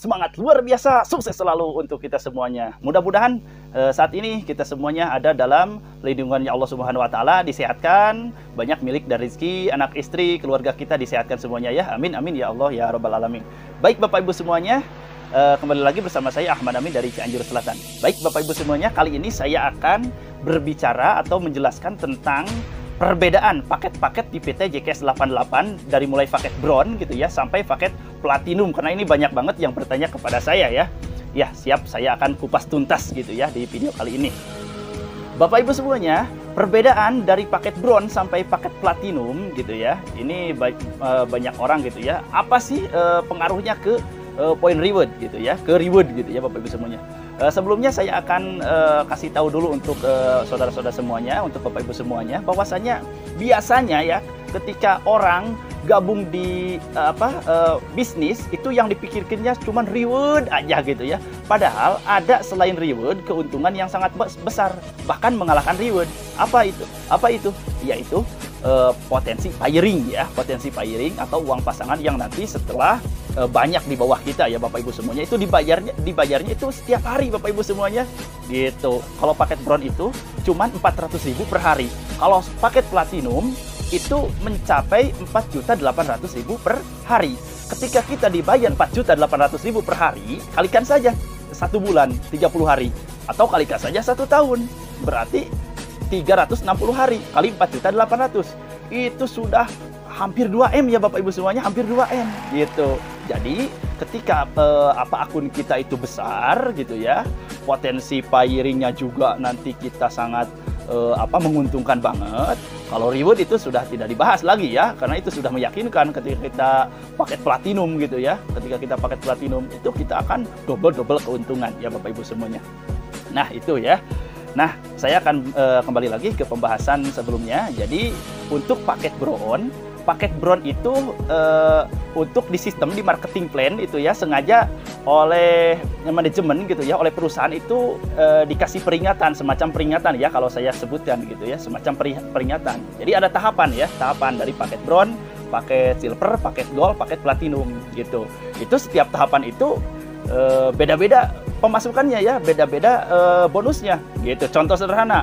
semangat luar biasa, sukses selalu untuk kita semuanya. Mudah-mudahan saat ini kita semuanya ada dalam lindungannya Allah Subhanahu wa taala, disehatkan, banyak milik dan rezeki, anak istri, keluarga kita disehatkan semuanya ya. Amin amin ya Allah ya rabbal alamin. Baik Bapak Ibu semuanya, kembali lagi bersama saya Ahmad Amin dari Cianjur Selatan. Baik Bapak Ibu semuanya, kali ini saya akan berbicara atau menjelaskan tentang perbedaan paket-paket di PT JKS 88 dari mulai paket Bron gitu ya sampai paket Platinum, karena ini banyak banget yang bertanya kepada saya ya. Ya, siap, saya akan kupas tuntas gitu ya di video kali ini. Bapak Ibu semuanya, perbedaan dari paket Bron sampai paket Platinum gitu ya. Ini banyak orang gitu ya. Apa sih pengaruhnya ke point reward gitu ya, ke reward gitu ya Bapak Ibu semuanya. Sebelumnya saya akan kasih tahu dulu untuk saudara-saudara semuanya, untuk Bapak Ibu semuanya, bahwasanya biasanya ya ketika orang gabung di bisnis itu yang dipikirkannya cuma reward aja gitu ya. Padahal ada selain reward keuntungan yang sangat besar, bahkan mengalahkan reward. Apa itu? Apa itu? Yaitu potensi firing ya, potensi firing atau uang pasangan yang nanti setelah banyak di bawah kita ya Bapak Ibu semuanya, itu dibayarnya itu setiap hari Bapak Ibu semuanya gitu. Kalau paket Bron itu cuman 400.000 per hari. Kalau paket Platinum itu mencapai 4.800.000 per hari. Ketika kita dibayar 4.800.000 per hari, kalikan saja 1 bulan 30 hari atau kalikan saja 1 tahun, berarti 360 hari kali 4.800.000 itu sudah hampir 2M ya Bapak Ibu semuanya, hampir 2M gitu. Jadi ketika akun kita itu besar gitu ya, potensi firingnya juga nanti kita sangat menguntungkan banget. Kalau reward itu sudah tidak dibahas lagi ya, karena itu sudah meyakinkan ketika kita paket Platinum gitu ya. Ketika kita paket Platinum itu kita akan double keuntungan ya Bapak Ibu semuanya. Nah itu ya. Nah, saya akan kembali lagi ke pembahasan sebelumnya. Jadi, untuk paket Bron itu untuk di sistem di marketing plan itu ya sengaja oleh manajemen gitu ya, oleh perusahaan itu dikasih peringatan, semacam peringatan ya kalau saya sebutkan gitu ya, semacam peringatan. Jadi ada tahapan ya, tahapan dari paket Bron, paket Silver, paket Gold, paket Platinum gitu. Itu setiap tahapan itu beda-beda pemasukannya ya, beda-beda bonusnya gitu. Contoh sederhana,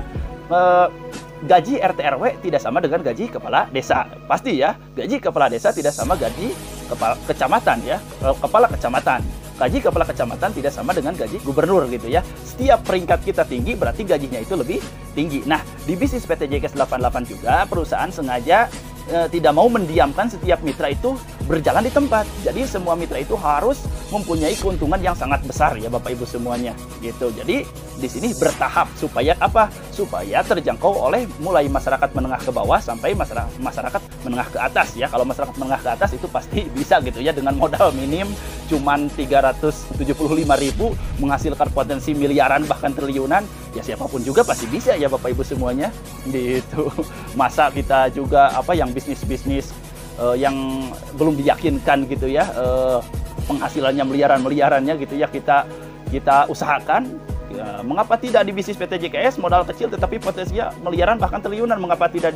gaji RT RW tidak sama dengan gaji kepala desa, pasti ya. Gaji kepala desa tidak sama gaji kepala kecamatan ya, kepala kecamatan. Gaji kepala kecamatan tidak sama dengan gaji gubernur gitu ya. Setiap peringkat kita tinggi berarti gajinya itu lebih tinggi. Nah, di bisnis PT JKS 88 juga perusahaan sengaja tidak mau mendiamkan setiap mitra itu berjalan di tempat. Jadi semua mitra itu harus mempunyai keuntungan yang sangat besar ya Bapak Ibu semuanya gitu. Jadi di sini bertahap supaya apa? Supaya terjangkau oleh mulai masyarakat menengah ke bawah sampai masyarakat menengah ke atas ya. Kalau masyarakat menengah ke atas itu pasti bisa gitu ya, dengan modal minim cuman 375.000 menghasilkan potensi miliaran bahkan triliunan, ya siapapun juga pasti bisa ya Bapak Ibu semuanya gitu. Masa kita juga yang bisnis-bisnis yang belum diyakinkan gitu ya, penghasilannya miliarannya gitu ya, kita usahakan. Ya, mengapa tidak di bisnis PT JKS modal kecil tetapi potensinya miliaran bahkan triliunan, mengapa tidak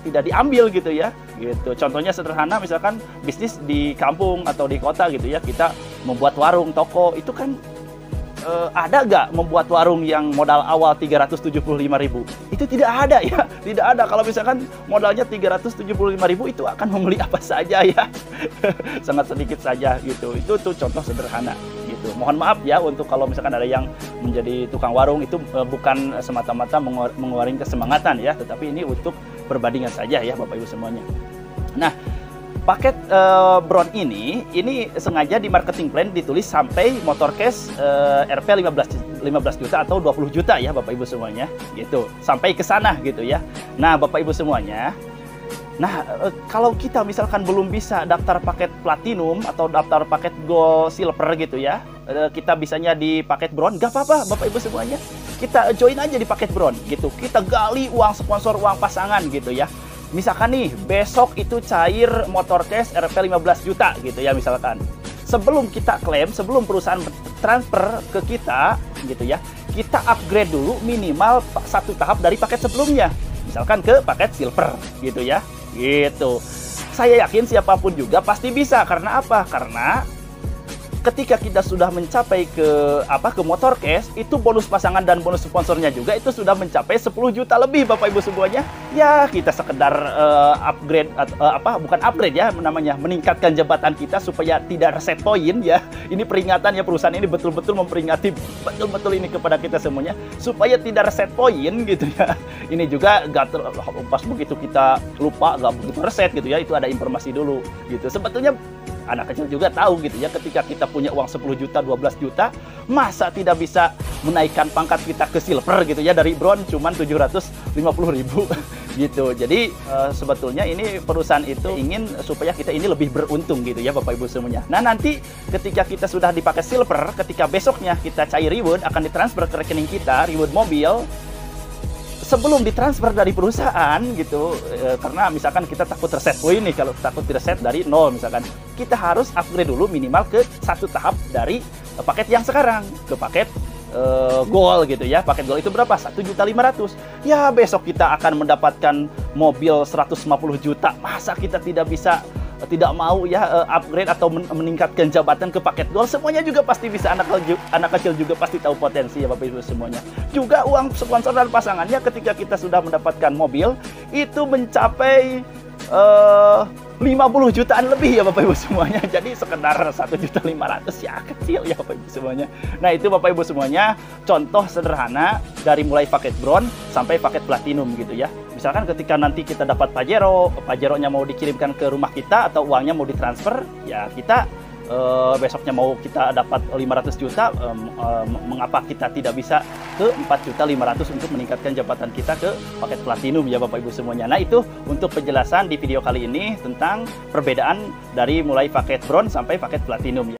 tidak diambil gitu ya gitu. Contohnya sederhana, misalkan bisnis di kampung atau di kota gitu ya, kita membuat warung, toko, itu kan ada nggak membuat warung yang modal awal 375.000? Itu tidak ada ya, tidak ada. Kalau misalkan modalnya 375.000 itu akan membeli apa saja ya, sangat sedikit saja gitu. Itu tuh contoh sederhana gitu. Mohon maaf ya untuk kalau misalkan ada yang menjadi tukang warung, itu bukan semata-mata mengeluarkan kesemangatan ya, tetapi ini untuk perbandingan saja ya Bapak Ibu semuanya. Nah, paket Bron ini sengaja di marketing plan ditulis sampai motor cash Rp 15 juta atau 20 juta ya Bapak Ibu semuanya gitu, sampai ke sana gitu ya. Nah Bapak Ibu semuanya, kalau kita misalkan belum bisa daftar paket Platinum atau daftar paket Gold, Silver gitu ya, kita bisanya di paket Bron, gak apa-apa Bapak Ibu semuanya, kita join aja di paket Bron gitu. Kita gali uang sponsor, uang pasangan gitu ya. Misalkan nih, besok itu cair motor cash Rp 15 juta gitu ya misalkan. Sebelum kita klaim, sebelum perusahaan transfer ke kita gitu ya, kita upgrade dulu minimal 1 tahap dari paket sebelumnya. Misalkan ke paket Silver gitu ya. Gitu. Saya yakin siapapun juga pasti bisa. Karena apa? Karena ketika kita sudah mencapai ke Motorcast, itu bonus pasangan dan bonus sponsornya juga itu sudah mencapai 10 juta lebih Bapak Ibu semuanya. Ya, kita sekedar upgrade bukan upgrade ya namanya, meningkatkan jabatan kita supaya tidak reset poin ya. Ini peringatan ya, perusahaan ini betul-betul memperingati betul-betul ini kepada kita semuanya supaya tidak reset poin gitu ya. Ini juga pas begitu kita lupa nggak begitu reset gitu ya, itu ada informasi dulu gitu. Sebetulnya anak kecil juga tahu gitu ya, ketika kita punya uang 10 juta, 12 juta, masa tidak bisa menaikkan pangkat kita ke silver gitu ya, dari bronze cuman 750.000 gitu. Jadi sebetulnya ini perusahaan itu ingin supaya kita ini lebih beruntung gitu ya Bapak Ibu semuanya. Nah, nanti ketika kita sudah dipakai silver, ketika besoknya kita cair reward, akan ditransfer ke rekening kita, reward mobil. Sebelum ditransfer dari perusahaan gitu, karena misalkan kita takut reset poin nih, kalau takut reset dari nol misalkan, kita harus upgrade dulu minimal ke satu tahap dari paket yang sekarang, ke paket Gold gitu ya. Paket Gold itu berapa? 1.500.000. Ya, besok kita akan mendapatkan mobil 150 juta. Masa kita tidak mau ya upgrade atau meningkatkan jabatan ke paket Gold? Semuanya juga pasti bisa. Anak kecil juga pasti tahu potensi ya Bapak Ibu semuanya. Juga uang sponsor dan pasangannya ketika kita sudah mendapatkan mobil itu mencapai 50 jutaan lebih ya Bapak Ibu semuanya. Jadi sekedar 1.500.000 ya kecil ya Bapak Ibu semuanya. Nah, itu Bapak Ibu semuanya contoh sederhana dari mulai paket bronze sampai paket platinum gitu ya. Misalkan ketika nanti kita dapat Pajero-nya mau dikirimkan ke rumah kita atau uangnya mau ditransfer, ya kita besoknya mau kita dapat 500 juta, mengapa kita tidak bisa ke 4.500.000 untuk meningkatkan jabatan kita ke paket platinum ya Bapak Ibu semuanya. Nah, itu untuk penjelasan di video kali ini tentang perbedaan dari mulai paket bronze sampai paket platinum ya.